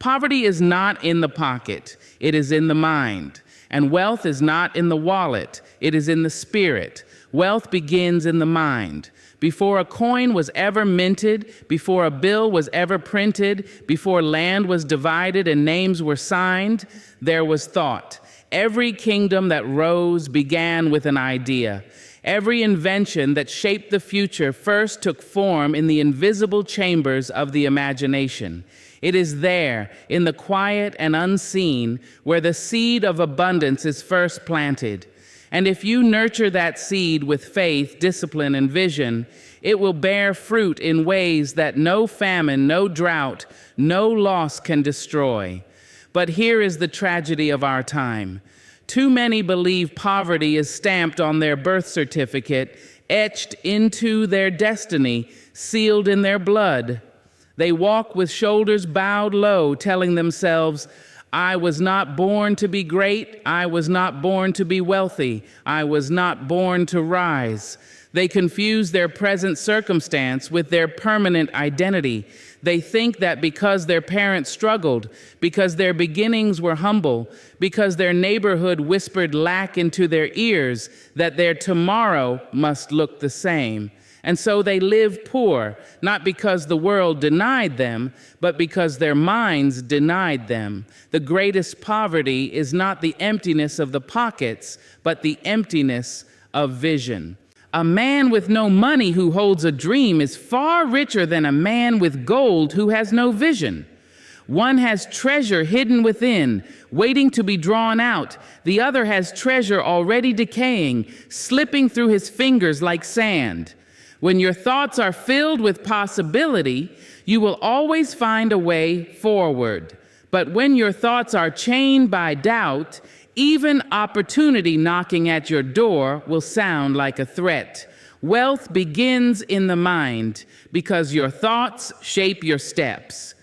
Poverty is not in the pocket, it is in the mind. And wealth is not in the wallet, it is in the spirit. Wealth begins in the mind. Before a coin was ever minted, before a bill was ever printed, before land was divided and names were signed, there was thought. Every kingdom that rose began with an idea. Every invention that shaped the future first took form in the invisible chambers of the imagination. It is there, in the quiet and unseen, where the seed of abundance is first planted. And if you nurture that seed with faith, discipline, and vision, it will bear fruit in ways that no famine, no drought, no loss can destroy. But here is the tragedy of our time. Too many believe poverty is stamped on their birth certificate, etched into their destiny, sealed in their blood. They walk with shoulders bowed low, telling themselves, I was not born to be great, I was not born to be wealthy, I was not born to rise. They confuse their present circumstance with their permanent identity. They think that because their parents struggled, because their beginnings were humble, because their neighborhood whispered lack into their ears, that their tomorrow must look the same. And so they live poor, not because the world denied them, but because their minds denied them. The greatest poverty is not the emptiness of the pockets, but the emptiness of vision. A man with no money who holds a dream is far richer than a man with gold who has no vision. One has treasure hidden within, waiting to be drawn out. The other has treasure already decaying, slipping through his fingers like sand. When your thoughts are filled with possibility, you will always find a way forward. But when your thoughts are chained by doubt, even opportunity knocking at your door will sound like a threat. Wealth begins in the mind because your thoughts shape your steps.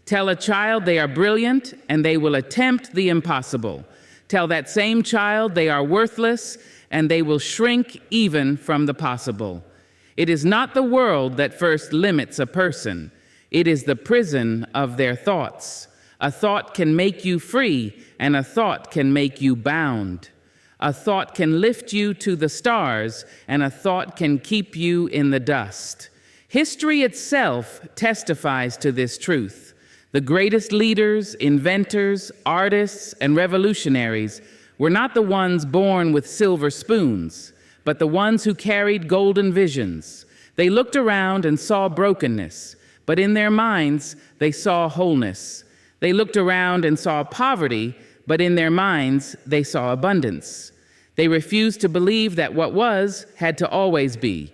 Tell a child they are brilliant and they will attempt the impossible. Tell that same child they are worthless and they will shrink even from the possible. It is not the world that first limits a person. It is the prison of their thoughts. A thought can make you free, and a thought can make you bound. A thought can lift you to the stars, and a thought can keep you in the dust. History itself testifies to this truth. The greatest leaders, inventors, artists, and revolutionaries were not the ones born with silver spoons, but the ones who carried golden visions. They looked around and saw brokenness, but in their minds, they saw wholeness. They looked around and saw poverty, but in their minds, they saw abundance. They refused to believe that what was had to always be.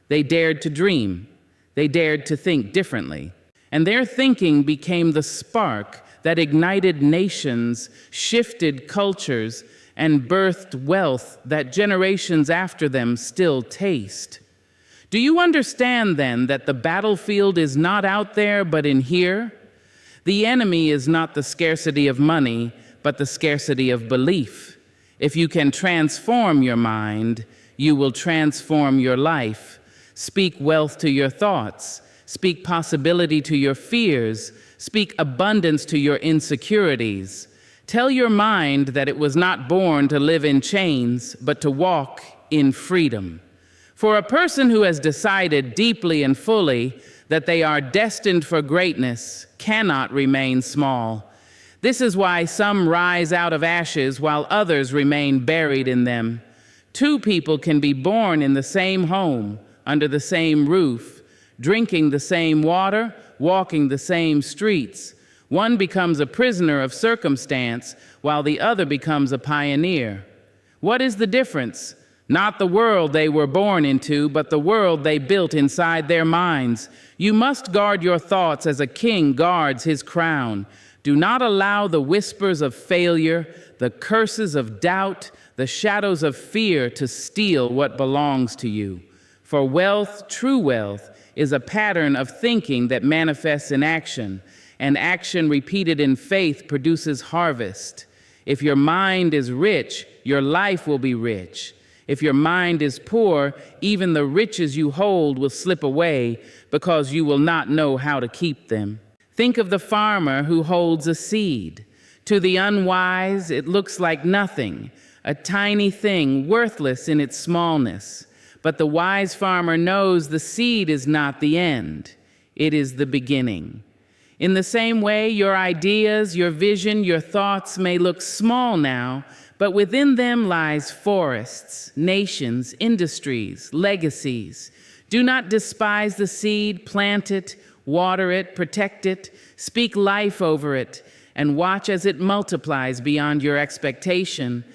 They dared to dream. They dared to think differently. And their thinking became the spark that ignited nations, shifted cultures, and birthed wealth that generations after them still taste. Do you understand then that the battlefield is not out there but in here? The enemy is not the scarcity of money, but the scarcity of belief. If you can transform your mind, you will transform your life. Speak wealth to your thoughts. Speak possibility to your fears. Speak abundance to your insecurities. Tell your mind that it was not born to live in chains, but to walk in freedom. For a person who has decided deeply and fully that they are destined for greatness cannot remain small. This is why some rise out of ashes while others remain buried in them. Two people can be born in the same home, under the same roof, drinking the same water, walking the same streets. One becomes a prisoner of circumstance, while the other becomes a pioneer. What is the difference? Not the world they were born into, but the world they built inside their minds. You must guard your thoughts as a king guards his crown. Do not allow the whispers of failure, the curses of doubt, the shadows of fear to steal what belongs to you. For wealth, true wealth, is a pattern of thinking that manifests in action. And action repeated in faith produces harvest. If your mind is rich, your life will be rich. If your mind is poor, even the riches you hold will slip away because you will not know how to keep them. Think of the farmer who holds a seed. To the unwise, it looks like nothing, a tiny thing, worthless in its smallness. But the wise farmer knows the seed is not the end. It is the beginning. In the same way, your ideas, your vision, your thoughts may look small now, but within them lies forests, nations, industries, legacies. Do not despise the seed, plant it, water it, protect it, speak life over it, and watch as it multiplies beyond your expectation.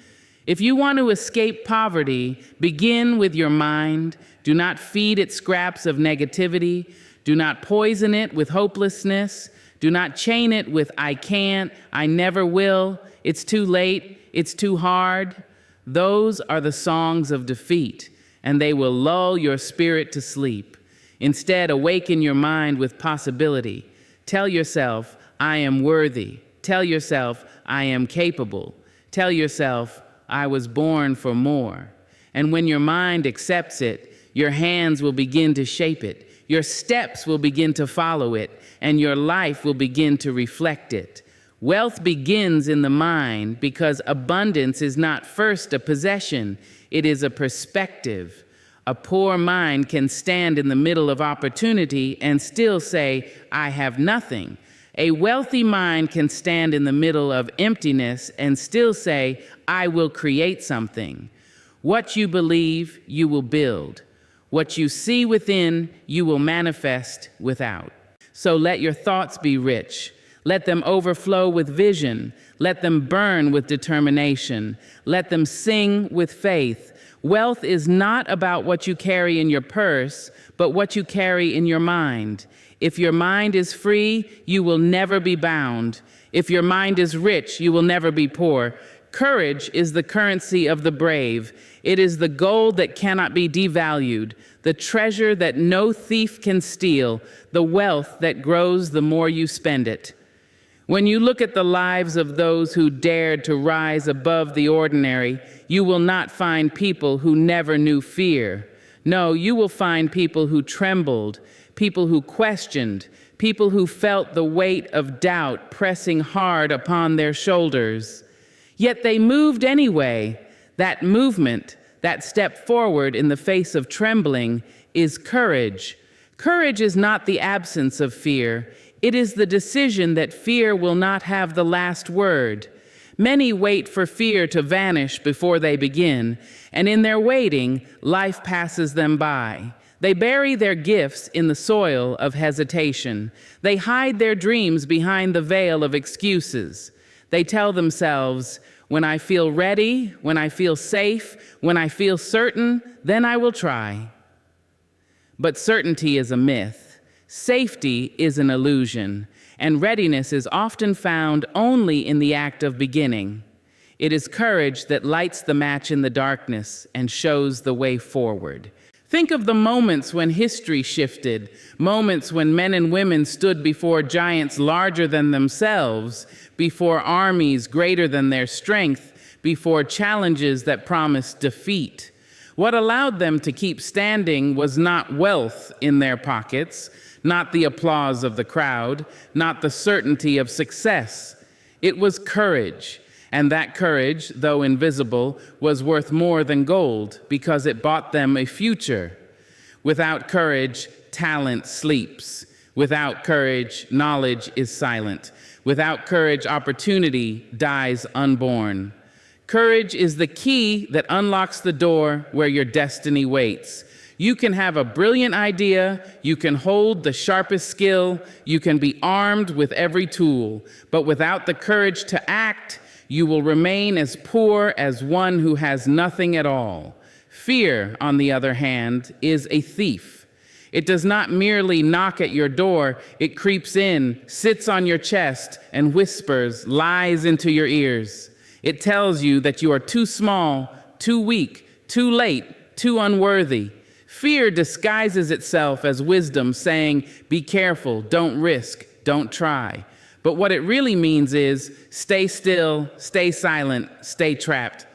If you want to escape poverty, begin with your mind. Do not feed it scraps of negativity. Do not poison it with hopelessness. Do not chain it with I can't, I never will, it's too late, it's too hard. Those are the songs of defeat, and they will lull your spirit to sleep. Instead, awaken your mind with possibility. Tell yourself, I am worthy. Tell yourself, I am capable. Tell yourself, I was born for more. And when your mind accepts it, your hands will begin to shape it. Your steps will begin to follow it, and your life will begin to reflect it. Wealth begins in the mind because abundance is not first a possession, it is a perspective. A poor mind can stand in the middle of opportunity and still say, I have nothing. A wealthy mind can stand in the middle of emptiness and still say, I will create something. What you believe, you will build. What you see within, you will manifest without. So let your thoughts be rich. Let them overflow with vision. Let them burn with determination. Let them sing with faith. Wealth is not about what you carry in your purse, but what you carry in your mind. If your mind is free, you will never be bound. If your mind is rich, you will never be poor. Courage is the currency of the brave. It is the gold that cannot be devalued, the treasure that no thief can steal, the wealth that grows the more you spend it. When you look at the lives of those who dared to rise above the ordinary, you will not find people who never knew fear. No, you will find people who trembled, people who questioned, people who felt the weight of doubt pressing hard upon their shoulders. Yet they moved anyway. That movement, that step forward in the face of trembling, is courage. Courage is not the absence of fear. It is the decision that fear will not have the last word. Many wait for fear to vanish before they begin, and in their waiting, life passes them by. They bury their gifts in the soil of hesitation. They hide their dreams behind the veil of excuses. They tell themselves, when I feel ready, when I feel safe, when I feel certain, then I will try. But certainty is a myth. Safety is an illusion, and readiness is often found only in the act of beginning. It is courage that lights the match in the darkness and shows the way forward. Think of the moments when history shifted, moments when men and women stood before giants larger than themselves, before armies greater than their strength, before challenges that promised defeat. What allowed them to keep standing was not wealth in their pockets, not the applause of the crowd, not the certainty of success. It was courage. And that courage, though invisible, was worth more than gold because it bought them a future. Without courage, talent sleeps. Without courage, knowledge is silent. Without courage, opportunity dies unborn. Courage is the key that unlocks the door where your destiny waits. You can have a brilliant idea, you can hold the sharpest skill, you can be armed with every tool, but without the courage to act, you will remain as poor as one who has nothing at all. Fear, on the other hand, is a thief. It does not merely knock at your door, it creeps in, sits on your chest, and whispers lies into your ears. It tells you that you are too small, too weak, too late, too unworthy. Fear disguises itself as wisdom, saying, be careful, don't risk, don't try. But what it really means is, stay still, stay silent, stay trapped.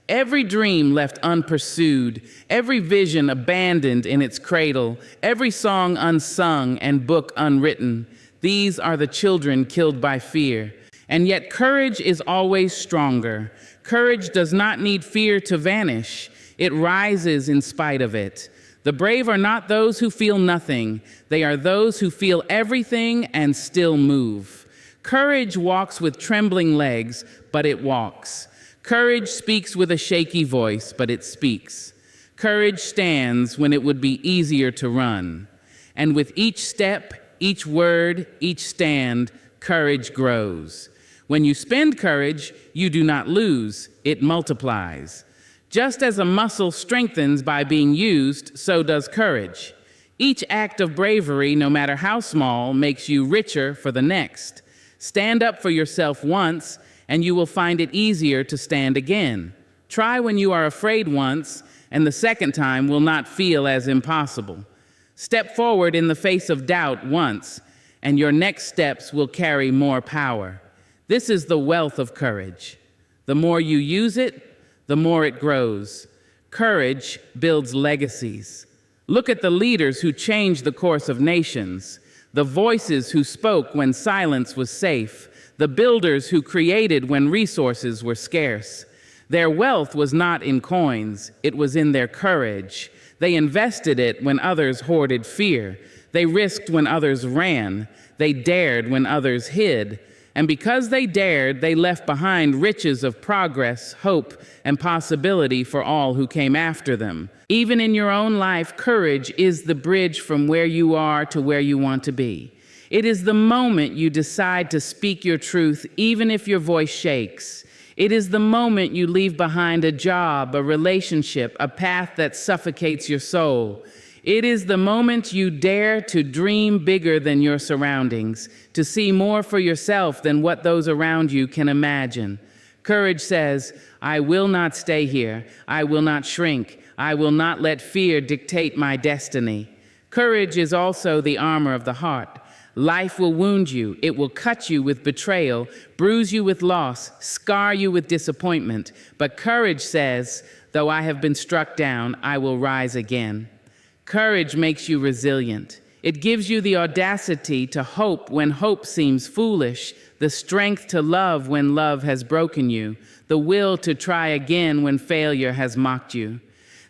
Every dream left unpursued, every vision abandoned in its cradle, every song unsung and book unwritten. These are the children killed by fear. And yet courage is always stronger. Courage does not need fear to vanish. It rises in spite of it. The brave are not those who feel nothing. They are those who feel everything and still move. Courage walks with trembling legs, but it walks. Courage speaks with a shaky voice, but it speaks. Courage stands when it would be easier to run. And with each step, each word, each stand, courage grows. When you spend courage, you do not lose, it multiplies. Just as a muscle strengthens by being used, so does courage. Each act of bravery, no matter how small, makes you richer for the next. Stand up for yourself once, and you will find it easier to stand again. Try when you are afraid once, and the second time will not feel as impossible. Step forward in the face of doubt once, and your next steps will carry more power. This is the wealth of courage. The more you use it, the more it grows. Courage builds legacies. Look at the leaders who changed the course of nations, the voices who spoke when silence was safe, the builders who created when resources were scarce. Their wealth was not in coins, it was in their courage. They invested it when others hoarded fear. They risked when others ran. They dared when others hid. And because they dared, they left behind riches of progress, hope, and possibility for all who came after them. Even in your own life, courage is the bridge from where you are to where you want to be. It is the moment you decide to speak your truth, even if your voice shakes. It is the moment you leave behind a job, a relationship, a path that suffocates your soul. It is the moment you dare to dream bigger than your surroundings, to see more for yourself than what those around you can imagine. Courage says, I will not stay here. I will not shrink. I will not let fear dictate my destiny. Courage is also the armor of the heart. Life will wound you. It will cut you with betrayal, bruise you with loss, scar you with disappointment. But courage says, though I have been struck down, I will rise again. Courage makes you resilient. It gives you the audacity to hope when hope seems foolish, the strength to love when love has broken you, the will to try again when failure has mocked you.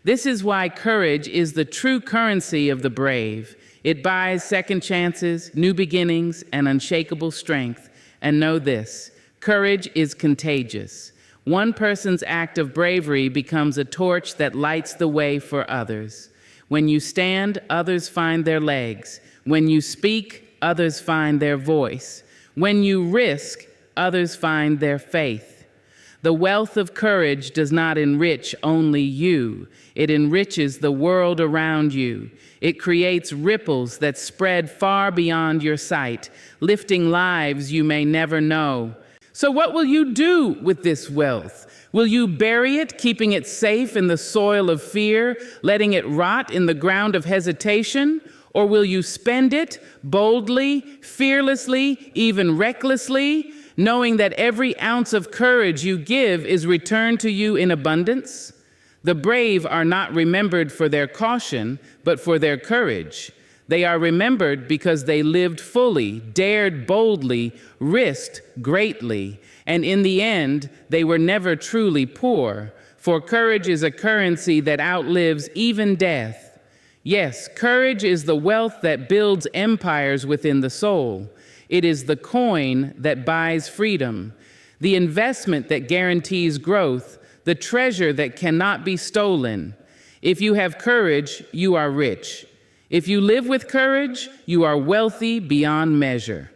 This is why courage is the true currency of the brave. It buys second chances, new beginnings, and unshakable strength. And know this, courage is contagious. One person's act of bravery becomes a torch that lights the way for others. When you stand, others find their legs. When you speak, others find their voice. When you risk, others find their faith. The wealth of courage does not enrich only you. It enriches the world around you. It creates ripples that spread far beyond your sight, lifting lives you may never know. So what will you do with this wealth? Will you bury it, keeping it safe in the soil of fear, letting it rot in the ground of hesitation? Or will you spend it boldly, fearlessly, even recklessly, knowing that every ounce of courage you give is returned to you in abundance? The brave are not remembered for their caution, but for their courage. They are remembered because they lived fully, dared boldly, risked greatly, and in the end, they were never truly poor, for courage is a currency that outlives even death. Yes, courage is the wealth that builds empires within the soul. It is the coin that buys freedom, the investment that guarantees growth, the treasure that cannot be stolen. If you have courage, you are rich. If you live with courage, you are wealthy beyond measure.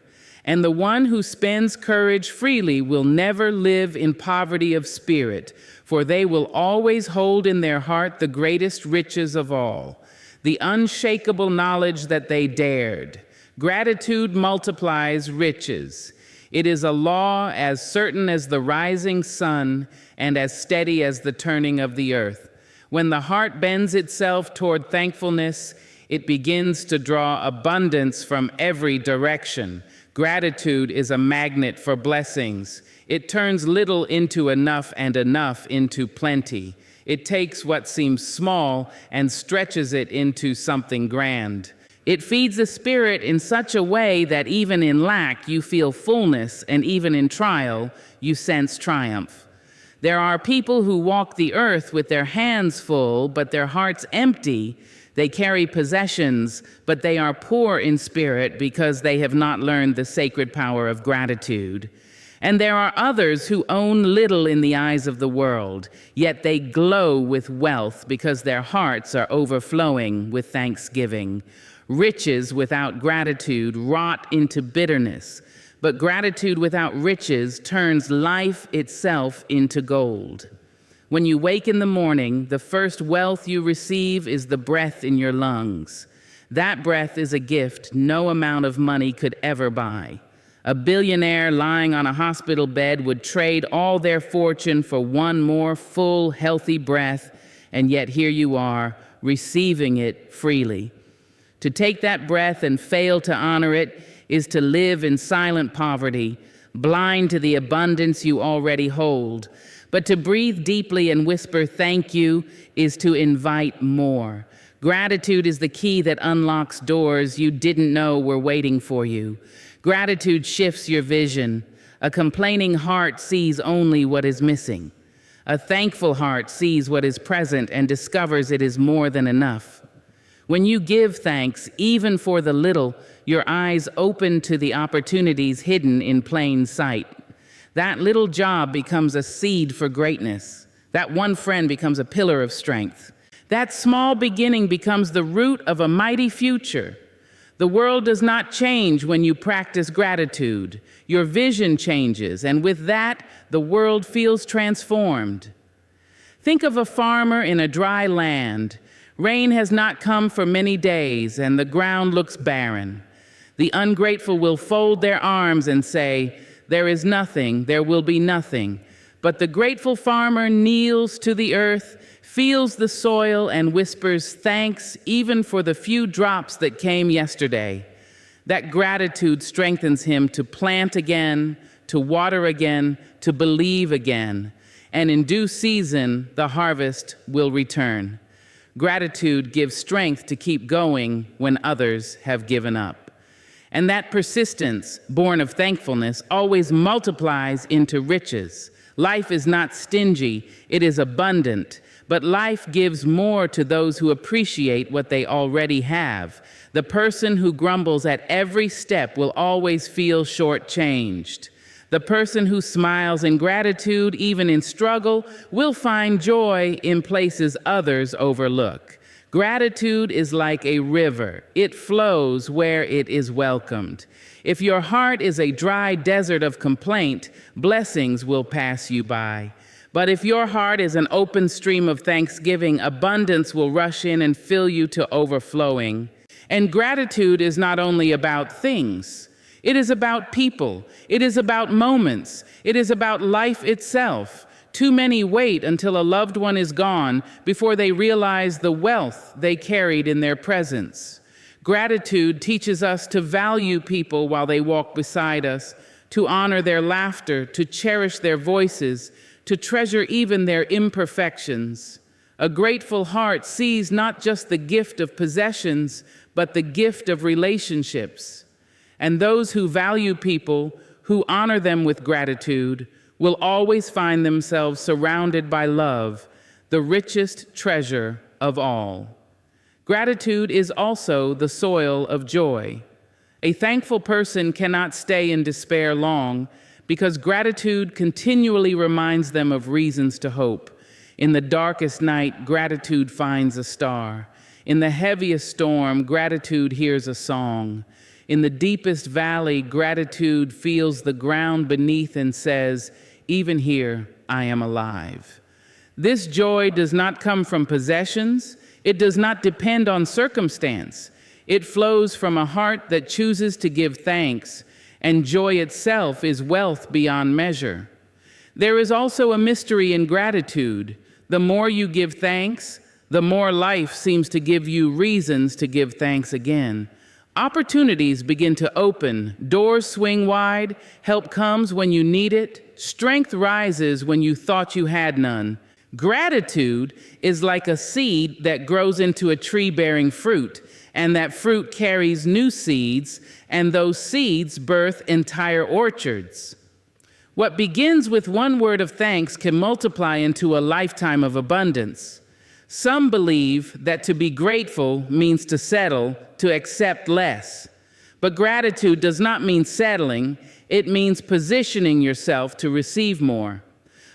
And the one who spends courage freely will never live in poverty of spirit, for they will always hold in their heart the greatest riches of all, the unshakable knowledge that they dared. Gratitude multiplies riches. It is a law as certain as the rising sun and as steady as the turning of the earth. When the heart bends itself toward thankfulness, it begins to draw abundance from every direction. Gratitude is a magnet for blessings. It turns little into enough and enough into plenty. It takes what seems small and stretches it into something grand. It feeds the spirit in such a way that even in lack you feel fullness, and even in trial you sense triumph. There are people who walk the earth with their hands full, but their hearts empty. They carry possessions, but they are poor in spirit because they have not learned the sacred power of gratitude. And there are others who own little in the eyes of the world, yet they glow with wealth because their hearts are overflowing with thanksgiving. Riches without gratitude rot into bitterness, but gratitude without riches turns life itself into gold. When you wake in the morning, the first wealth you receive is the breath in your lungs. That breath is a gift no amount of money could ever buy. A billionaire lying on a hospital bed would trade all their fortune for one more full, healthy breath, and yet here you are, receiving it freely. To take that breath and fail to honor it is to live in silent poverty, blind to the abundance you already hold. But to breathe deeply and whisper thank you is to invite more. Gratitude is the key that unlocks doors you didn't know were waiting for you. Gratitude shifts your vision. A complaining heart sees only what is missing. A thankful heart sees what is present and discovers it is more than enough. When you give thanks, even for the little, your eyes open to the opportunities hidden in plain sight. That little job becomes a seed for greatness. That one friend becomes a pillar of strength. That small beginning becomes the root of a mighty future. The world does not change when you practice gratitude. Your vision changes, and with that, the world feels transformed. Think of a farmer in a dry land. Rain has not come for many days, and the ground looks barren. The ungrateful will fold their arms and say, "There is nothing, there will be nothing." But the grateful farmer kneels to the earth, feels the soil, and whispers thanks even for the few drops that came yesterday. That gratitude strengthens him to plant again, to water again, to believe again. And in due season, the harvest will return. Gratitude gives strength to keep going when others have given up. And that persistence, born of thankfulness, always multiplies into riches. Life is not stingy, it is abundant. But life gives more to those who appreciate what they already have. The person who grumbles at every step will always feel shortchanged. The person who smiles in gratitude, even in struggle, will find joy in places others overlook. Gratitude is like a river. It flows where it is welcomed. If your heart is a dry desert of complaint, blessings will pass you by. But if your heart is an open stream of thanksgiving, abundance will rush in and fill you to overflowing. And gratitude is not only about things. It is about people. It is about moments. It is about life itself. Too many wait until a loved one is gone before they realize the wealth they carried in their presence. Gratitude teaches us to value people while they walk beside us, to honor their laughter, to cherish their voices, to treasure even their imperfections. A grateful heart sees not just the gift of possessions, but the gift of relationships. And those who value people, who honor them with gratitude, will always find themselves surrounded by love, the richest treasure of all. Gratitude is also the soil of joy. A thankful person cannot stay in despair long because gratitude continually reminds them of reasons to hope. In the darkest night, gratitude finds a star. In the heaviest storm, gratitude hears a song. In the deepest valley, gratitude feels the ground beneath and says, "Even here, I am alive." This joy does not come from possessions. It does not depend on circumstance. It flows from a heart that chooses to give thanks, and joy itself is wealth beyond measure. There is also a mystery in gratitude. The more you give thanks, the more life seems to give you reasons to give thanks again. Opportunities begin to open, doors swing wide, help comes when you need it, strength rises when you thought you had none. Gratitude is like a seed that grows into a tree bearing fruit, and that fruit carries new seeds, and those seeds birth entire orchards. What begins with one word of thanks can multiply into a lifetime of abundance. Some believe that to be grateful means to settle, to accept less. But gratitude does not mean settling, it means positioning yourself to receive more.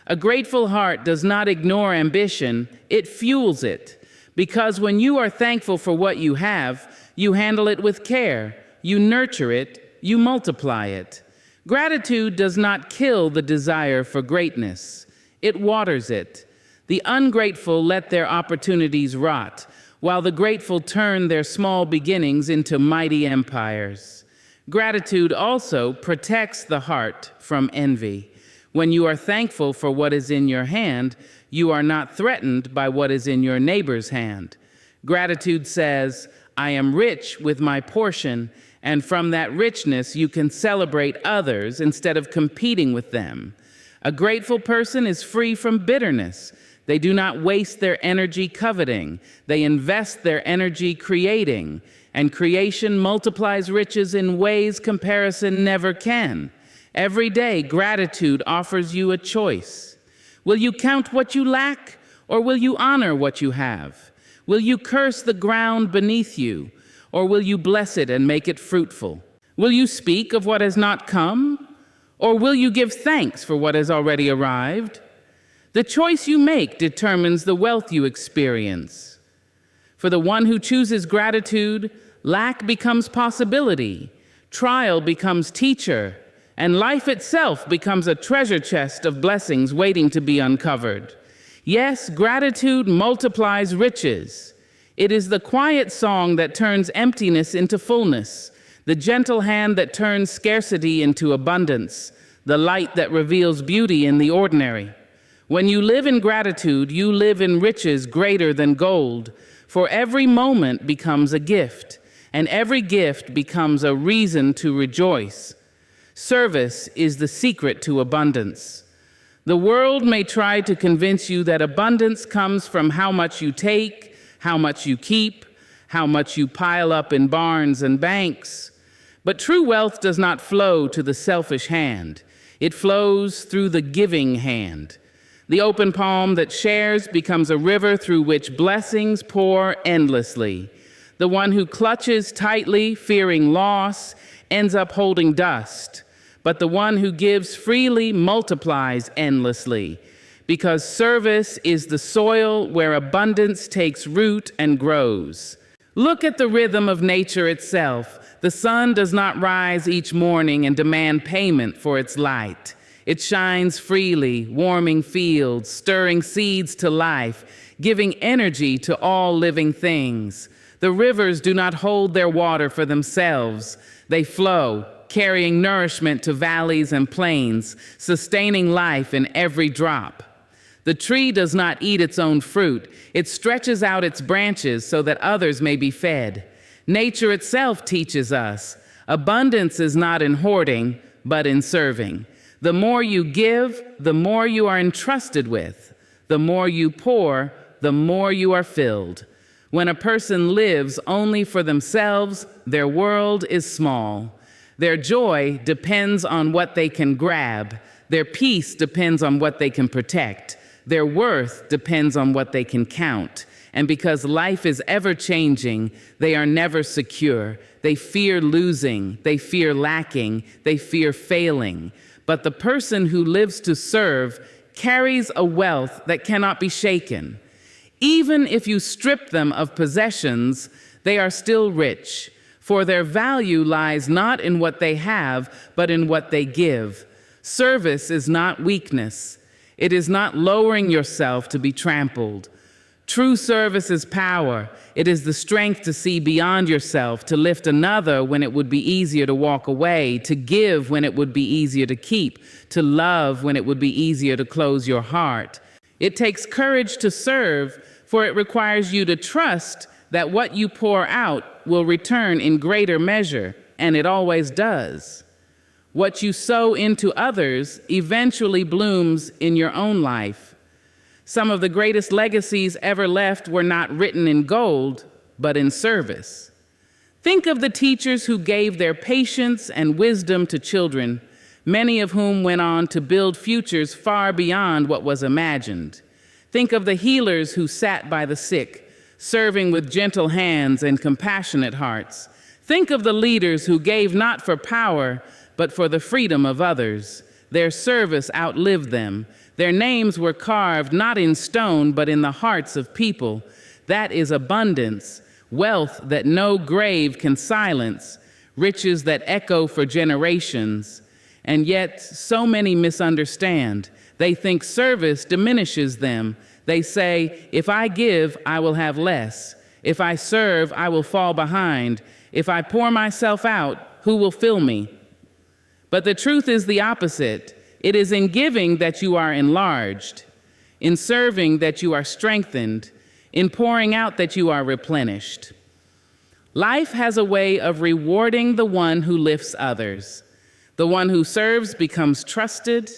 A grateful heart does not ignore ambition, it fuels it. Because when you are thankful for what you have, you handle it with care, you nurture it, you multiply it. Gratitude does not kill the desire for greatness, it waters it. The ungrateful let their opportunities rot, while the grateful turn their small beginnings into mighty empires. Gratitude also protects the heart from envy. When you are thankful for what is in your hand, you are not threatened by what is in your neighbor's hand. Gratitude says, I am rich with my portion, and from that richness you can celebrate others instead of competing with them. A grateful person is free from bitterness. They do not waste their energy coveting. They invest their energy creating, and creation multiplies riches in ways comparison never can. Every day, gratitude offers you a choice. Will you count what you lack, or will you honor what you have? Will you curse the ground beneath you, or will you bless it and make it fruitful? Will you speak of what has not come, or will you give thanks for what has already arrived? The choice you make determines the wealth you experience. For the one who chooses gratitude, lack becomes possibility, trial becomes teacher, and life itself becomes a treasure chest of blessings waiting to be uncovered. Yes, gratitude multiplies riches. It is the quiet song that turns emptiness into fullness, the gentle hand that turns scarcity into abundance, the light that reveals beauty in the ordinary. When you live in gratitude, you live in riches greater than gold, for every moment becomes a gift, and every gift becomes a reason to rejoice. Service is the secret to abundance. The world may try to convince you that abundance comes from how much you take, how much you keep, how much you pile up in barns and banks. But true wealth does not flow to the selfish hand. It flows through the giving hand. The open palm that shares becomes a river through which blessings pour endlessly. The one who clutches tightly, fearing loss, ends up holding dust. But the one who gives freely multiplies endlessly, because service is the soil where abundance takes root and grows. Look at the rhythm of nature itself. The sun does not rise each morning and demand payment for its light. It shines freely, warming fields, stirring seeds to life, giving energy to all living things. The rivers do not hold their water for themselves. They flow, carrying nourishment to valleys and plains, sustaining life in every drop. The tree does not eat its own fruit. It stretches out its branches so that others may be fed. Nature itself teaches us, abundance is not in hoarding, but in serving. The more you give, the more you are entrusted with. The more you pour, the more you are filled. When a person lives only for themselves, their world is small. Their joy depends on what they can grab. Their peace depends on what they can protect. Their worth depends on what they can count. And because life is ever changing, they are never secure. They fear losing. They fear lacking. They fear failing. But the person who lives to serve carries a wealth that cannot be shaken. Even if you strip them of possessions, they are still rich. For their value lies not in what they have, but in what they give. Service is not weakness. It is not lowering yourself to be trampled. True service is power. It is the strength to see beyond yourself, to lift another when it would be easier to walk away, to give when it would be easier to keep, to love when it would be easier to close your heart. It takes courage to serve, for it requires you to trust that what you pour out will return in greater measure, and it always does. What you sow into others eventually blooms in your own life. Some of the greatest legacies ever left were not written in gold, but in service. Think of the teachers who gave their patience and wisdom to children, many of whom went on to build futures far beyond what was imagined. Think of the healers who sat by the sick, serving with gentle hands and compassionate hearts. Think of the leaders who gave not for power, but for the freedom of others. Their service outlived them. Their names were carved not in stone, but in the hearts of people. That is abundance, wealth that no grave can silence, riches that echo for generations. And yet, so many misunderstand. They think service diminishes them. They say, if I give, I will have less. If I serve, I will fall behind. If I pour myself out, who will fill me? But the truth is the opposite. It is in giving that you are enlarged, in serving that you are strengthened, in pouring out that you are replenished. Life has a way of rewarding the one who lifts others. The one who serves becomes trusted.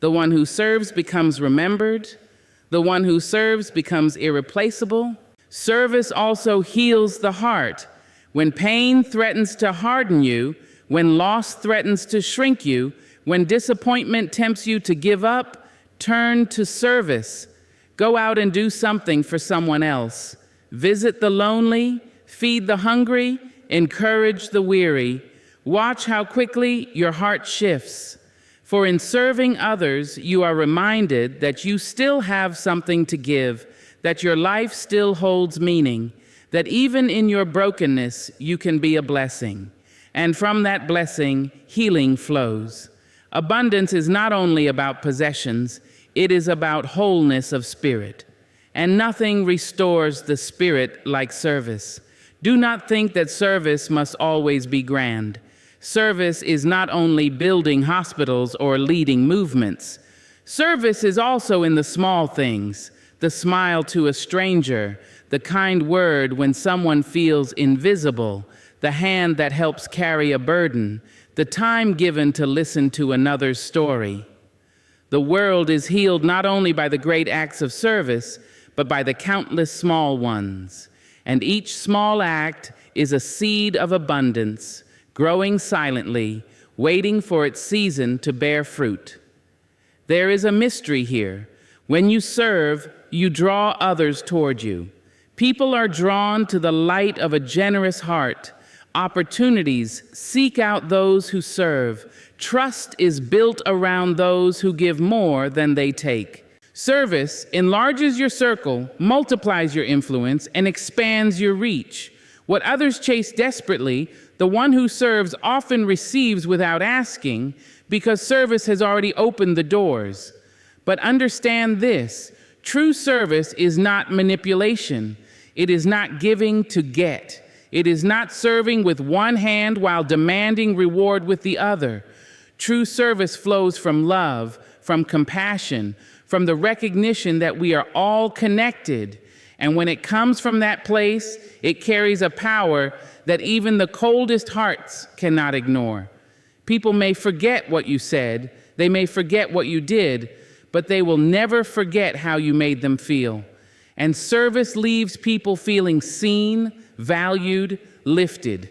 The one who serves becomes remembered. The one who serves becomes irreplaceable. Service also heals the heart. When pain threatens to harden you, when loss threatens to shrink you, when disappointment tempts you to give up, turn to service. Go out and do something for someone else. Visit the lonely, feed the hungry, encourage the weary. Watch how quickly your heart shifts. For in serving others, you are reminded that you still have something to give, that your life still holds meaning, that even in your brokenness, you can be a blessing. And from that blessing, healing flows. Abundance is not only about possessions, it is about wholeness of spirit. And nothing restores the spirit like service. Do not think that service must always be grand. Service is not only building hospitals or leading movements. Service is also in the small things, the smile to a stranger, the kind word when someone feels invisible, the hand that helps carry a burden, the time given to listen to another's story. The world is healed not only by the great acts of service, but by the countless small ones. And each small act is a seed of abundance, growing silently, waiting for its season to bear fruit. There is a mystery here. When you serve, you draw others toward you. People are drawn to the light of a generous heart. Opportunities seek out those who serve. Trust is built around those who give more than they take. Service enlarges your circle, multiplies your influence, and expands your reach. What others chase desperately, the one who serves often receives without asking, because service has already opened the doors. But understand this, true service is not manipulation. It is not giving to get. It is not serving with one hand while demanding reward with the other. True service flows from love, from compassion, from the recognition that we are all connected. And when it comes from that place, it carries a power that even the coldest hearts cannot ignore. People may forget what you said, they may forget what you did, but they will never forget how you made them feel. And service leaves people feeling seen, valued, lifted.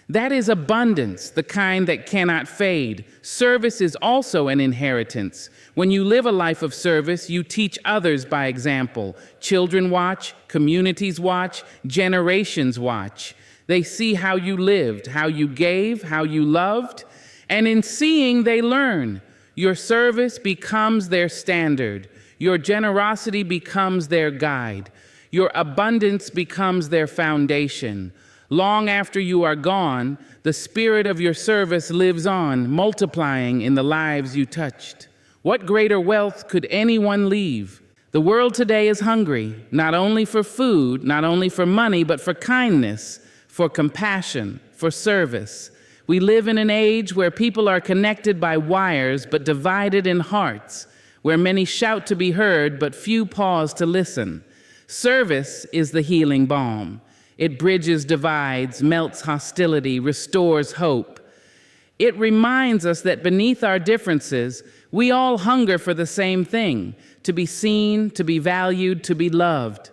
That is abundance, the kind that cannot fade. Service is also an inheritance. When you live a life of service, you teach others by example. Children watch, communities watch, generations watch. They see how you lived, how you gave, how you loved, and in seeing, they learn. Your service becomes their standard. Your generosity becomes their guide. Your abundance becomes their foundation. Long after you are gone, the spirit of your service lives on, multiplying in the lives you touched. What greater wealth could anyone leave? The world today is hungry, not only for food, not only for money, but for kindness, for compassion, for service. We live in an age where people are connected by wires, but divided in hearts, where many shout to be heard, but few pause to listen. Service is the healing balm. It bridges divides, melts hostility, restores hope. It reminds us that beneath our differences, we all hunger for the same thing, to be seen, to be valued, to be loved.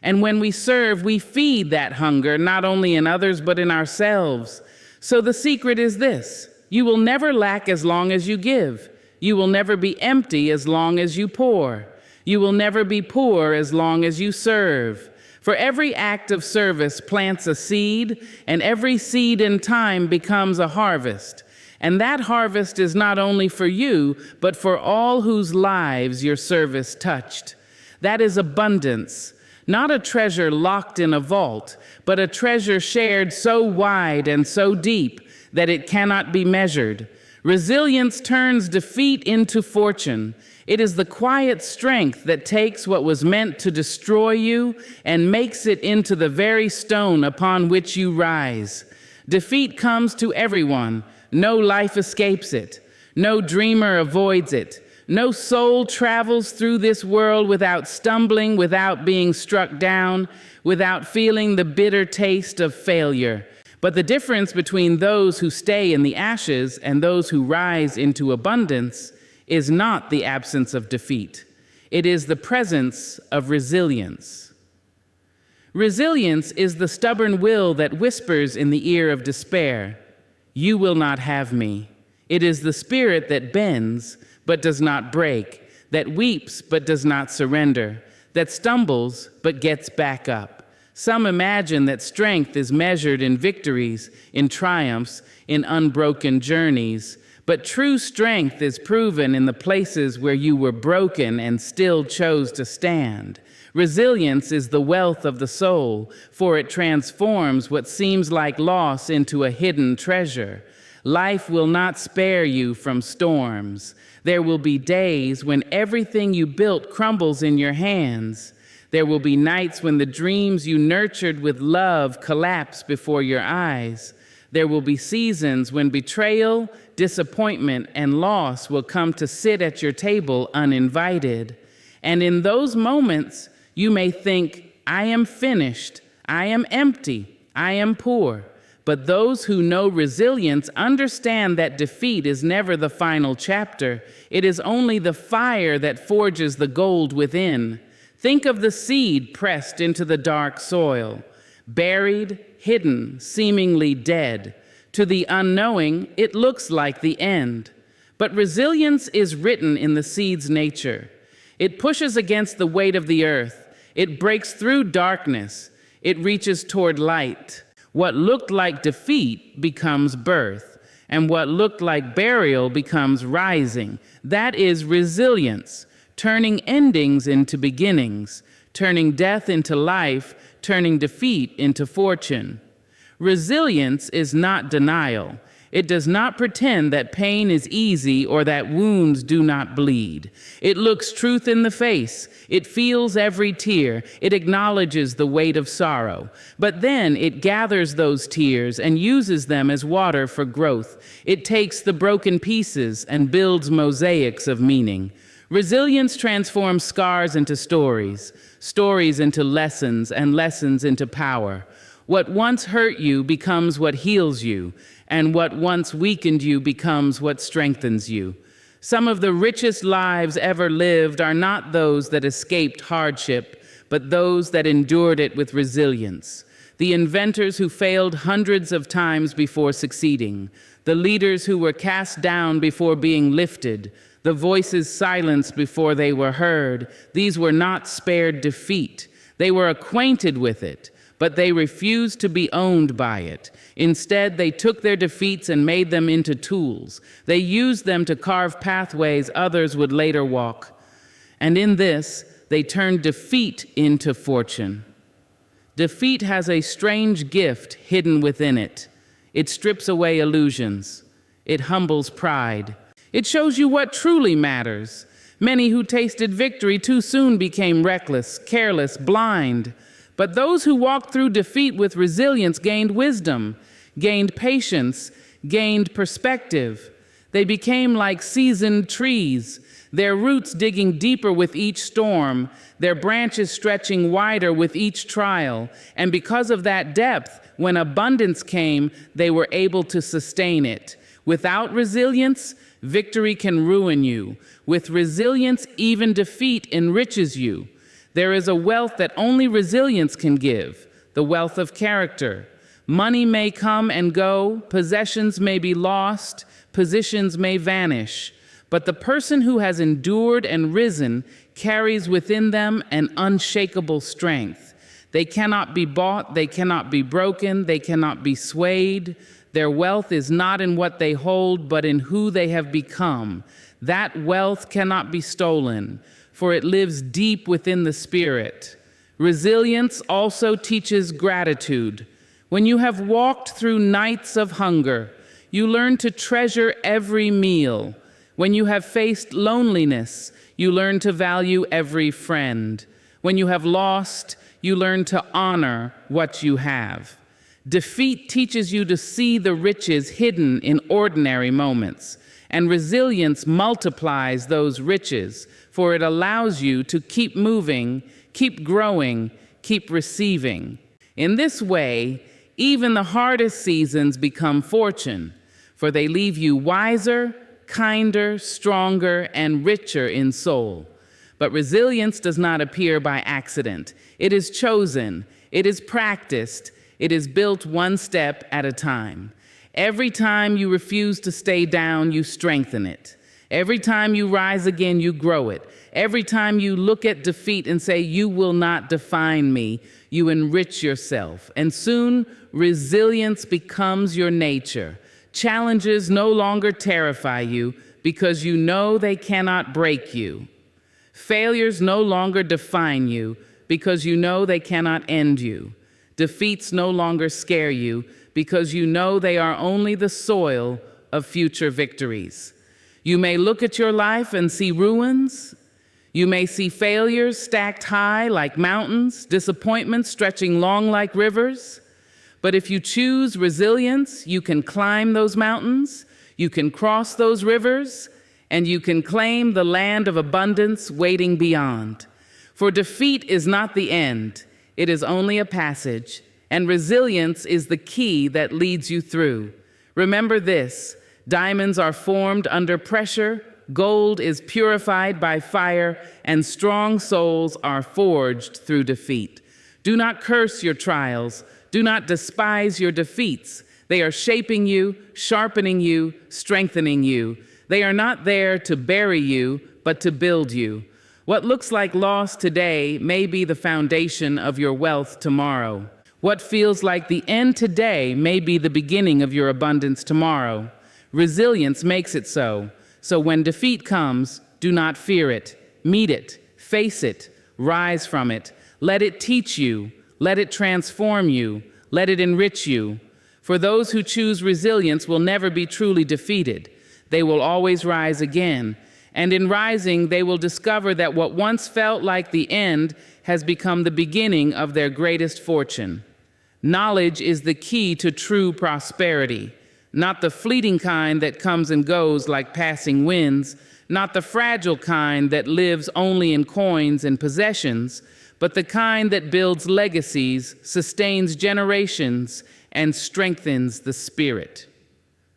And when we serve, we feed that hunger, not only in others, but in ourselves. So the secret is this: you will never lack as long as you give. You will never be empty as long as you pour. You will never be poor as long as you serve. For every act of service plants a seed, and every seed in time becomes a harvest. And that harvest is not only for you, but for all whose lives your service touched. That is abundance, not a treasure locked in a vault, but a treasure shared so wide and so deep that it cannot be measured. Resilience turns defeat into fortune. It is the quiet strength that takes what was meant to destroy you and makes it into the very stone upon which you rise. Defeat comes to everyone. No life escapes it. No dreamer avoids it. No soul travels through this world without stumbling, without being struck down, without feeling the bitter taste of failure. But the difference between those who stay in the ashes and those who rise into abundance is not the absence of defeat. It is the presence of resilience. Resilience is the stubborn will that whispers in the ear of despair, "You will not have me." It is the spirit that bends but does not break, that weeps but does not surrender, that stumbles but gets back up. Some imagine that strength is measured in victories, in triumphs, in unbroken journeys. But true strength is proven in the places where you were broken and still chose to stand. Resilience is the wealth of the soul, for it transforms what seems like loss into a hidden treasure. Life will not spare you from storms. There will be days when everything you built crumbles in your hands. There will be nights when the dreams you nurtured with love collapse before your eyes. There will be seasons when betrayal, disappointment, and loss will come to sit at your table uninvited. And in those moments, you may think, "I am finished, I am empty, I am poor." But those who know resilience understand that defeat is never the final chapter. It is only the fire that forges the gold within. Think of the seed pressed into the dark soil, buried, hidden, seemingly dead. To the unknowing, it looks like the end. But resilience is written in the seed's nature. It pushes against the weight of the earth. It breaks through darkness. It reaches toward light. What looked like defeat becomes birth, and what looked like burial becomes rising. That is resilience. Turning endings into beginnings, turning death into life, turning defeat into fortune. Resilience is not denial. It does not pretend that pain is easy or that wounds do not bleed. It looks truth in the face. It feels every tear. It acknowledges the weight of sorrow. But then it gathers those tears and uses them as water for growth. It takes the broken pieces and builds mosaics of meaning. Resilience transforms scars into stories, stories into lessons, and lessons into power. What once hurt you becomes what heals you, and what once weakened you becomes what strengthens you. Some of the richest lives ever lived are not those that escaped hardship, but those that endured it with resilience. The inventors who failed hundreds of times before succeeding, the leaders who were cast down before being lifted, the voices silenced before they were heard, these were not spared defeat. They were acquainted with it, but they refused to be owned by it. Instead, they took their defeats and made them into tools. They used them to carve pathways others would later walk. And in this, they turned defeat into fortune. Defeat has a strange gift hidden within it. It strips away illusions. It humbles pride. It shows you what truly matters. Many who tasted victory too soon became reckless, careless, blind. But those who walked through defeat with resilience gained wisdom, gained patience, gained perspective. They became like seasoned trees, their roots digging deeper with each storm, their branches stretching wider with each trial. And because of that depth, when abundance came, they were able to sustain it. Without resilience, victory can ruin you. With resilience, even defeat enriches you. There is a wealth that only resilience can give, the wealth of character. Money may come and go, possessions may be lost, positions may vanish, but the person who has endured and risen carries within them an unshakable strength. They cannot be bought, they cannot be broken, they cannot be swayed. Their wealth is not in what they hold, but in who they have become. That wealth cannot be stolen, for it lives deep within the spirit. Resilience also teaches gratitude. When you have walked through nights of hunger, you learn to treasure every meal. When you have faced loneliness, you learn to value every friend. When you have lost, you learn to honor what you have. Defeat teaches you to see the riches hidden in ordinary moments, and resilience multiplies those riches, for it allows you to keep moving, keep growing, keep receiving. In this way, even the hardest seasons become fortune, for they leave you wiser, kinder, stronger, and richer in soul. But resilience does not appear by accident. It is chosen, it is practiced, it is built one step at a time. Every time you refuse to stay down, you strengthen it. Every time you rise again, you grow it. Every time you look at defeat and say, "You will not define me," you enrich yourself. And soon, resilience becomes your nature. Challenges no longer terrify you because you know they cannot break you. Failures no longer define you because you know they cannot end you. Defeats no longer scare you because you know they are only the soil of future victories. You may look at your life and see ruins. You may see failures stacked high like mountains, disappointments stretching long like rivers. But if you choose resilience, you can climb those mountains, you can cross those rivers, and you can claim the land of abundance waiting beyond. For defeat is not the end, it is only a passage, and resilience is the key that leads you through. Remember this: diamonds are formed under pressure, gold is purified by fire, and strong souls are forged through defeat. Do not curse your trials. Do not despise your defeats. They are shaping you, sharpening you, strengthening you. They are not there to bury you, but to build you. What looks like loss today may be the foundation of your wealth tomorrow. What feels like the end today may be the beginning of your abundance tomorrow. Resilience makes it so. So when defeat comes, do not fear it. Meet it, face it, rise from it. Let it teach you, let it transform you, let it enrich you. For those who choose resilience will never be truly defeated. They will always rise again. And in rising, they will discover that what once felt like the end has become the beginning of their greatest fortune. Knowledge is the key to true prosperity, not the fleeting kind that comes and goes like passing winds, not the fragile kind that lives only in coins and possessions, but the kind that builds legacies, sustains generations, and strengthens the spirit.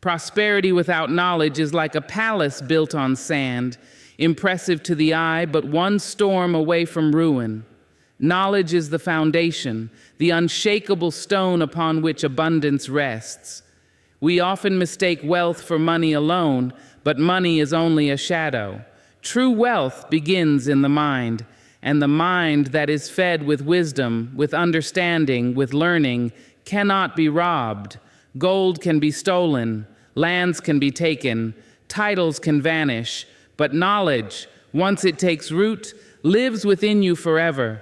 Prosperity without knowledge is like a palace built on sand, impressive to the eye, but one storm away from ruin. Knowledge is the foundation, the unshakable stone upon which abundance rests. We often mistake wealth for money alone, but money is only a shadow. True wealth begins in the mind, and the mind that is fed with wisdom, with understanding, with learning, cannot be robbed. Gold can be stolen, lands can be taken, titles can vanish, but knowledge, once it takes root, lives within you forever.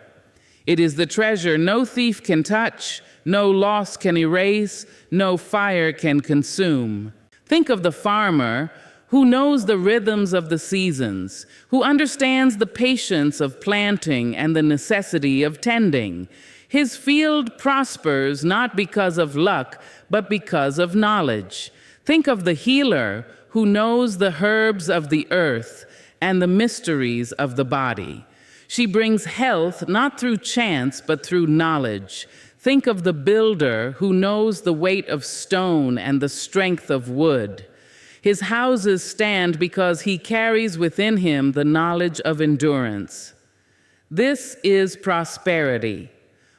It is the treasure no thief can touch, no loss can erase, no fire can consume. Think of the farmer who knows the rhythms of the seasons, who understands the patience of planting and the necessity of tending. His field prospers not because of luck, but because of knowledge. Think of the healer who knows the herbs of the earth and the mysteries of the body. She brings health not through chance, but through knowledge. Think of the builder who knows the weight of stone and the strength of wood. His houses stand because he carries within him the knowledge of endurance. This is prosperity,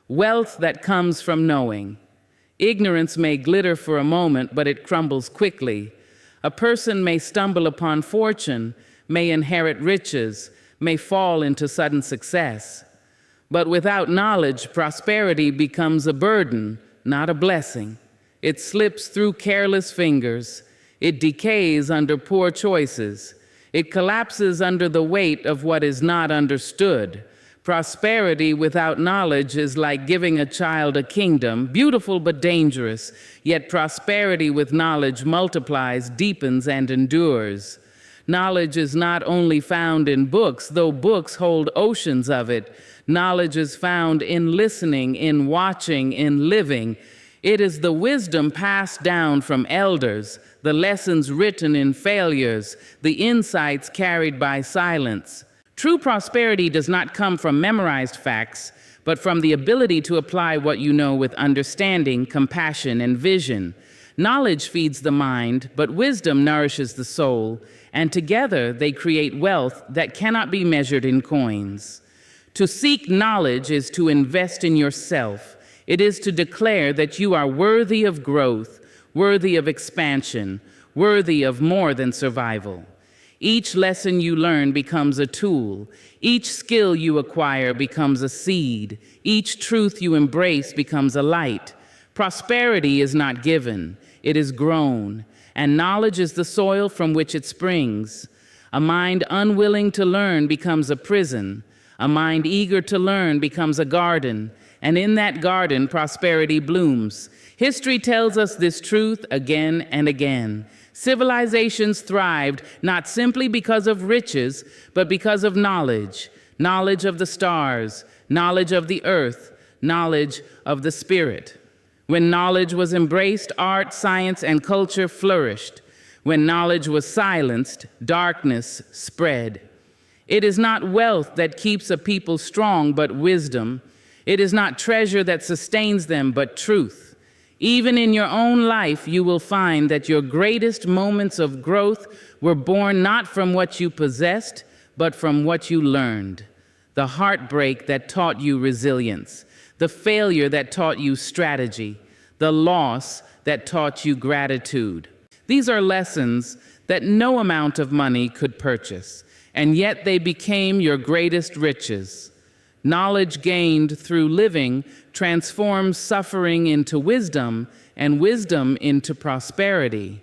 wealth that comes from knowing. Ignorance may glitter for a moment, but it crumbles quickly. A person may stumble upon fortune, may inherit riches, may fall into sudden success. But without knowledge, prosperity becomes a burden, not a blessing. It slips through careless fingers. It decays under poor choices. It collapses under the weight of what is not understood. Prosperity without knowledge is like giving a child a kingdom, beautiful but dangerous. Yet prosperity with knowledge multiplies, deepens, and endures. Knowledge is not only found in books, though books hold oceans of it. Knowledge is found in listening, in watching, in living. It is the wisdom passed down from elders, the lessons written in failures, the insights carried by silence. True prosperity does not come from memorized facts, but from the ability to apply what you know with understanding, compassion, and vision. Knowledge feeds the mind, but wisdom nourishes the soul, and together they create wealth that cannot be measured in coins. To seek knowledge is to invest in yourself. It is to declare that you are worthy of growth, worthy of expansion, worthy of more than survival. Each lesson you learn becomes a tool. Each skill you acquire becomes a seed. Each truth you embrace becomes a light. Prosperity is not given, it is grown, and knowledge is the soil from which it springs. A mind unwilling to learn becomes a prison. A mind eager to learn becomes a garden, and in that garden, prosperity blooms. History tells us this truth again and again. Civilizations thrived not simply because of riches, but because of knowledge. Knowledge of the stars, knowledge of the earth, knowledge of the spirit. When knowledge was embraced, art, science, and culture flourished. When knowledge was silenced, darkness spread. It is not wealth that keeps a people strong, but wisdom. It is not treasure that sustains them, but truth. Even in your own life, you will find that your greatest moments of growth were born not from what you possessed, but from what you learned. The heartbreak that taught you resilience, the failure that taught you strategy, the loss that taught you gratitude. These are lessons that no amount of money could purchase, and yet they became your greatest riches. Knowledge gained through living transforms suffering into wisdom and wisdom into prosperity.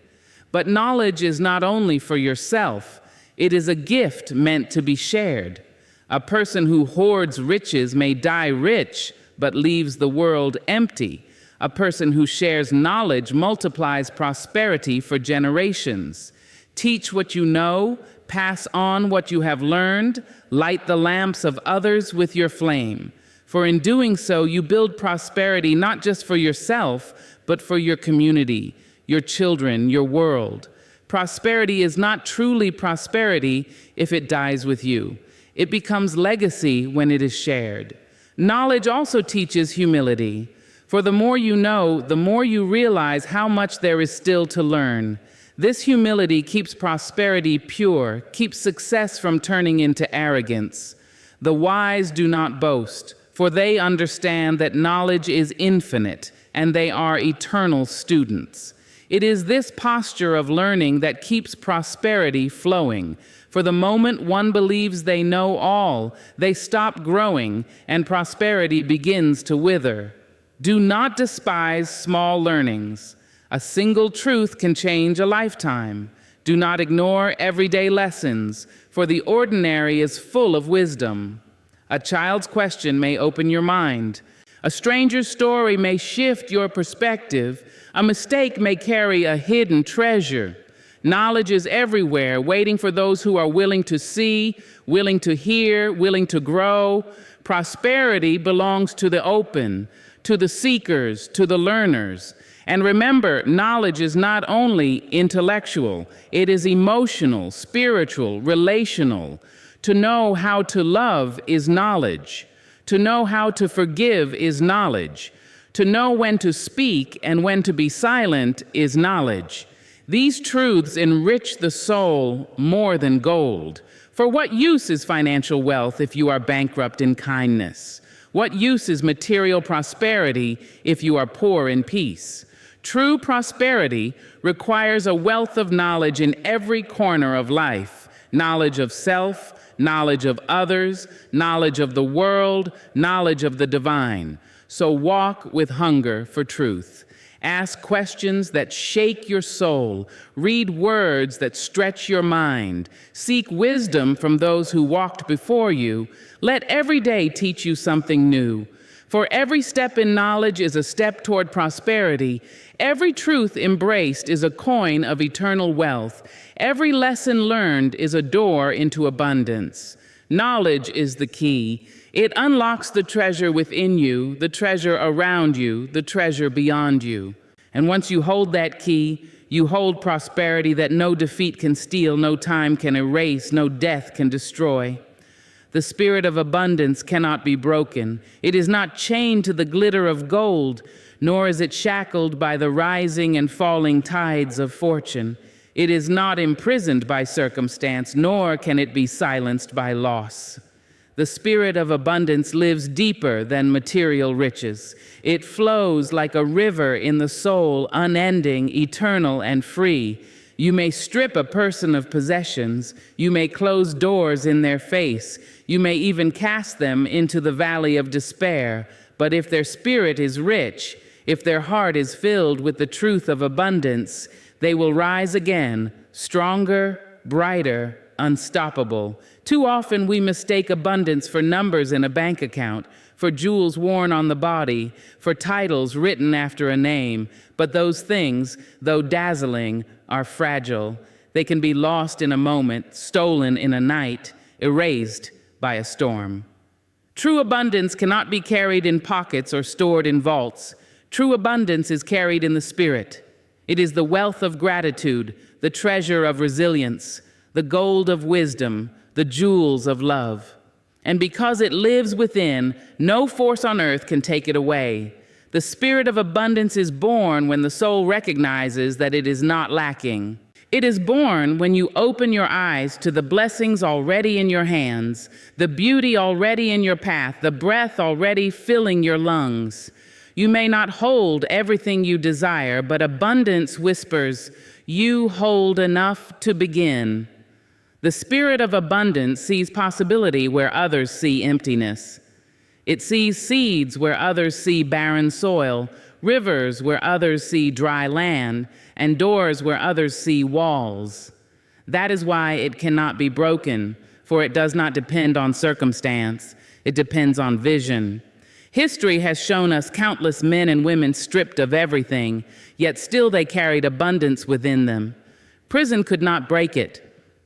But knowledge is not only for yourself, it is a gift meant to be shared. A person who hoards riches may die rich, but leaves the world empty. A person who shares knowledge multiplies prosperity for generations. Teach what you know, pass on what you have learned, light the lamps of others with your flame. For in doing so, you build prosperity not just for yourself, but for your community, your children, your world. Prosperity is not truly prosperity if it dies with you. It becomes legacy when it is shared. Knowledge also teaches humility. For the more you know, the more you realize how much there is still to learn. This humility keeps prosperity pure, keeps success from turning into arrogance. The wise do not boast, for they understand that knowledge is infinite, and they are eternal students. It is this posture of learning that keeps prosperity flowing. For the moment one believes they know all, they stop growing, and prosperity begins to wither. Do not despise small learnings. A single truth can change a lifetime. Do not ignore everyday lessons, for the ordinary is full of wisdom. A child's question may open your mind. A stranger's story may shift your perspective. A mistake may carry a hidden treasure. Knowledge is everywhere, waiting for those who are willing to see, willing to hear, willing to grow. Prosperity belongs to the open, to the seekers, to the learners. And remember, knowledge is not only intellectual, it is emotional, spiritual, relational. To know how to love is knowledge. To know how to forgive is knowledge. To know when to speak and when to be silent is knowledge. These truths enrich the soul more than gold, For what use is financial wealth if you are bankrupt in kindness? What use is material prosperity if you are poor in peace? True prosperity requires a wealth of knowledge in every corner of life, knowledge of self, knowledge of others, knowledge of the world, knowledge of the divine. So walk with hunger for truth. Ask questions that shake your soul. Read words that stretch your mind. Seek wisdom from those who walked before you. Let every day teach you something new. For every step in knowledge is a step toward prosperity. Every truth embraced is a coin of eternal wealth. Every lesson learned is a door into abundance. Knowledge is the key. It unlocks the treasure within you, the treasure around you, the treasure beyond you. And once you hold that key, you hold prosperity that no defeat can steal, no time can erase, no death can destroy. The spirit of abundance cannot be broken. It is not chained to the glitter of gold, nor is it shackled by the rising and falling tides of fortune. It is not imprisoned by circumstance, nor can it be silenced by loss. The spirit of abundance lives deeper than material riches. It flows like a river in the soul, unending, eternal, and free. You may strip a person of possessions. You may close doors in their face. You may even cast them into the valley of despair. But if their spirit is rich, if their heart is filled with the truth of abundance, they will rise again, stronger, brighter, unstoppable. Too often we mistake abundance for numbers in a bank account, for jewels worn on the body, for titles written after a name. But those things, though dazzling, are fragile. They can be lost in a moment, stolen in a night, erased by a storm. True abundance cannot be carried in pockets or stored in vaults. True abundance is carried in the spirit. It is the wealth of gratitude, the treasure of resilience, the gold of wisdom, the jewels of love. And because it lives within, no force on earth can take it away. The spirit of abundance is born when the soul recognizes that it is not lacking. It is born when you open your eyes to the blessings already in your hands, the beauty already in your path, the breath already filling your lungs. You may not hold everything you desire, but abundance whispers, "You hold enough to begin." The spirit of abundance sees possibility where others see emptiness. It sees seeds where others see barren soil, rivers where others see dry land, and doors where others see walls. That is why it cannot be broken, for it does not depend on circumstance. It depends on vision. History has shown us countless men and women stripped of everything, yet still they carried abundance within them. Prison could not break it.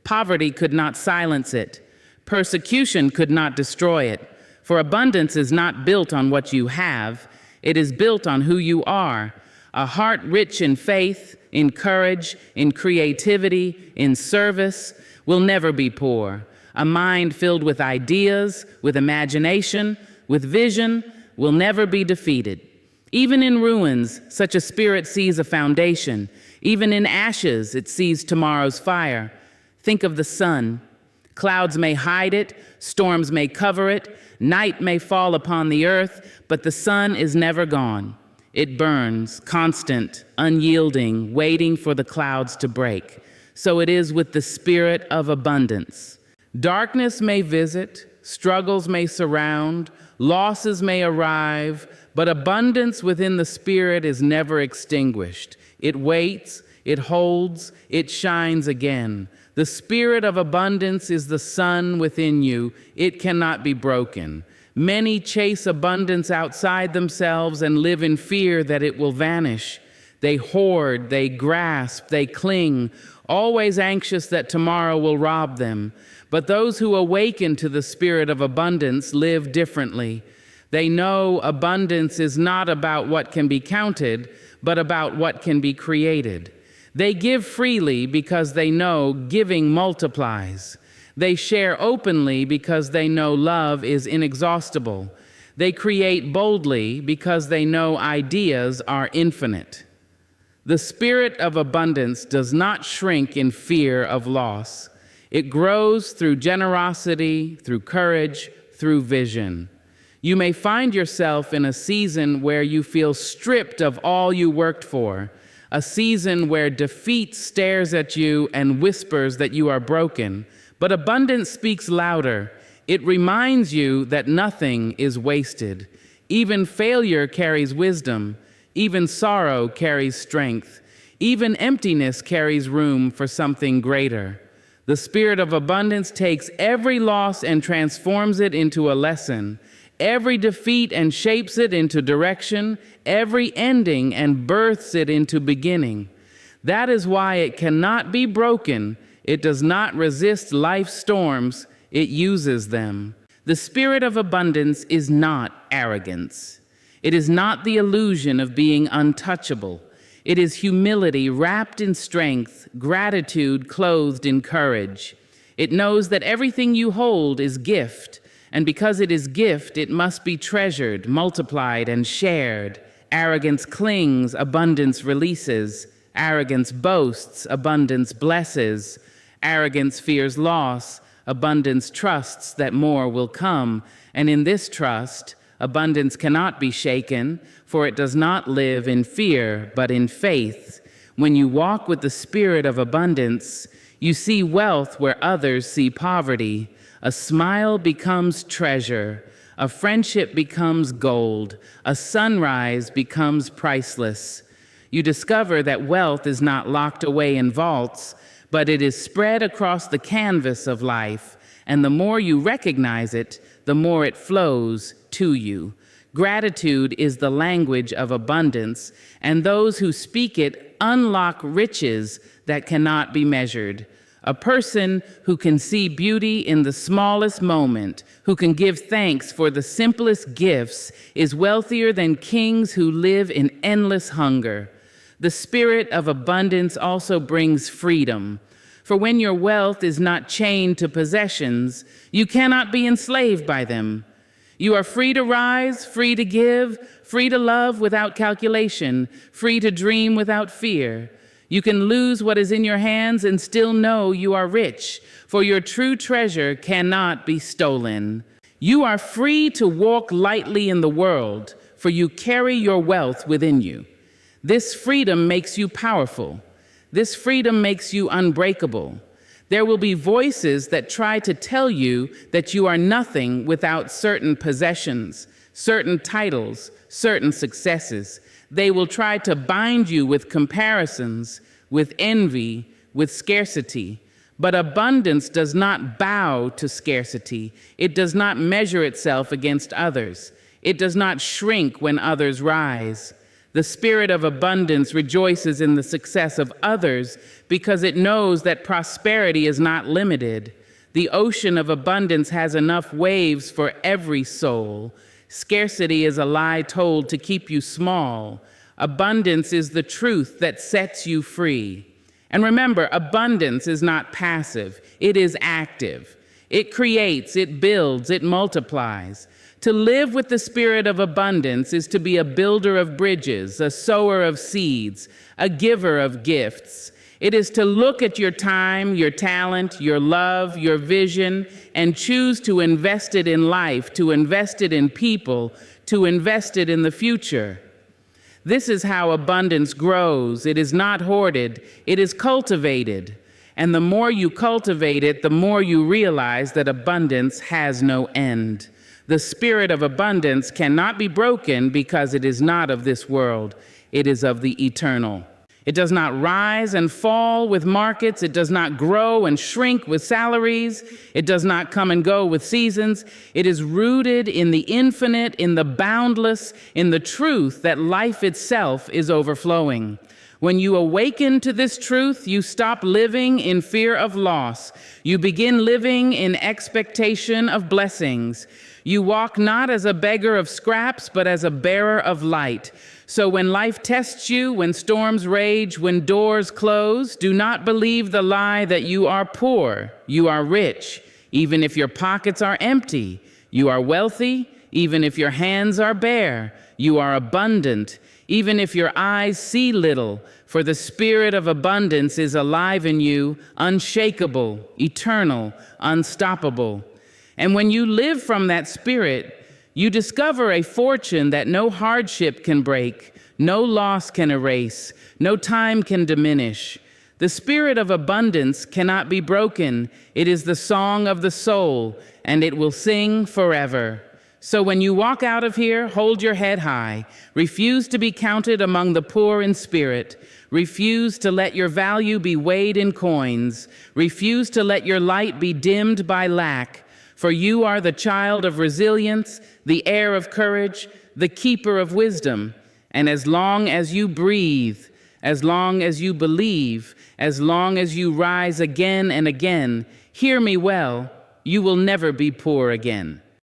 Poverty could not silence it. Persecution could not destroy it. For abundance is not built on what you have. It is built on who you are. A heart rich in faith, in courage, in creativity, in service will never be poor. A mind filled with ideas, with imagination, with vision will never be defeated. Even in ruins, such a spirit sees a foundation. Even in ashes, it sees tomorrow's fire. Think of the sun. Clouds may hide it, storms may cover it, night may fall upon the earth, but the sun is never gone. It burns, constant, unyielding, waiting for the clouds to break. So it is with the spirit of abundance. Darkness may visit, struggles may surround, losses may arrive, but abundance within the spirit is never extinguished. It waits, it holds, it shines again. The spirit of abundance is the sun within you. It cannot be broken. Many chase abundance outside themselves and live in fear that it will vanish. They hoard, they grasp, they cling, always anxious that tomorrow will rob them. But those who awaken to the spirit of abundance live differently. They know abundance is not about what can be counted, but about what can be created. They give freely because they know giving multiplies. They share openly because they know love is inexhaustible. They create boldly because they know ideas are infinite. The spirit of abundance does not shrink in fear of loss. It grows through generosity, through courage, through vision. You may find yourself in a season where you feel stripped of all you worked for, a season where defeat stares at you and whispers that you are broken. But abundance speaks louder. It reminds you that nothing is wasted. Even failure carries wisdom. Even sorrow carries strength. Even emptiness carries room for something greater. The spirit of abundance takes every loss and transforms it into a lesson, every defeat and shapes it into direction, every ending and births it into beginning. That is why it cannot be broken. It does not resist life's storms, it uses them. The spirit of abundance is not arrogance. It is not the illusion of being untouchable. It is humility wrapped in strength, gratitude clothed in courage. It knows that everything you hold is gift, and because it is gift, it must be treasured, multiplied, and shared. Arrogance clings, abundance releases. Arrogance boasts, abundance blesses. Arrogance fears loss, abundance trusts that more will come. And in this trust, abundance cannot be shaken, for it does not live in fear, but in faith. When you walk with the spirit of abundance, you see wealth where others see poverty. A smile becomes treasure. A friendship becomes gold. A sunrise becomes priceless. You discover that wealth is not locked away in vaults, but it is spread across the canvas of life. And the more you recognize it, the more it flows to you. Gratitude is the language of abundance, and those who speak it unlock riches that cannot be measured. A person who can see beauty in the smallest moment, who can give thanks for the simplest gifts, is wealthier than kings who live in endless hunger. The spirit of abundance also brings freedom. For when your wealth is not chained to possessions, you cannot be enslaved by them. You are free to rise, free to give, free to love without calculation, free to dream without fear. You can lose what is in your hands and still know you are rich, for your true treasure cannot be stolen. You are free to walk lightly in the world, for you carry your wealth within you. This freedom makes you powerful. This freedom makes you unbreakable. There will be voices that try to tell you that you are nothing without certain possessions, certain titles, certain successes. They will try to bind you with comparisons, with envy, with scarcity. But abundance does not bow to scarcity. It does not measure itself against others. It does not shrink when others rise. The spirit of abundance rejoices in the success of others because it knows that prosperity is not limited. The ocean of abundance has enough waves for every soul. Scarcity is a lie told to keep you small. Abundance is the truth that sets you free. And remember, abundance is not passive. It is active. It creates, it builds, it multiplies. To live with the spirit of abundance is to be a builder of bridges, a sower of seeds, a giver of gifts. It is to look at your time, your talent, your love, your vision, and choose to invest it in life, to invest it in people, to invest it in the future. This is how abundance grows. It is not hoarded, it is cultivated. And the more you cultivate it, the more you realize that abundance has no end. The spirit of abundance cannot be broken because it is not of this world. It is of the eternal. It does not rise and fall with markets. It does not grow and shrink with salaries. It does not come and go with seasons. It is rooted in the infinite, in the boundless, in the truth that life itself is overflowing. When you awaken to this truth, you stop living in fear of loss. You begin living in expectation of blessings. You walk not as a beggar of scraps, but as a bearer of light. So when life tests you, when storms rage, when doors close, do not believe the lie that you are poor. You are rich, even if your pockets are empty. You are wealthy, even if your hands are bare. You are abundant, even if your eyes see little, for the spirit of abundance is alive in you, unshakable, eternal, unstoppable. And when you live from that spirit, you discover a fortune that no hardship can break, no loss can erase, no time can diminish. The spirit of abundance cannot be broken. It is the song of the soul, and it will sing forever. So when you walk out of here, hold your head high. Refuse to be counted among the poor in spirit. Refuse to let your value be weighed in coins. Refuse to let your light be dimmed by lack. For you are the child of resilience, the heir of courage, the keeper of wisdom. And as long as you breathe, as long as you believe, as long as you rise again and again, hear me well, you will never be poor again.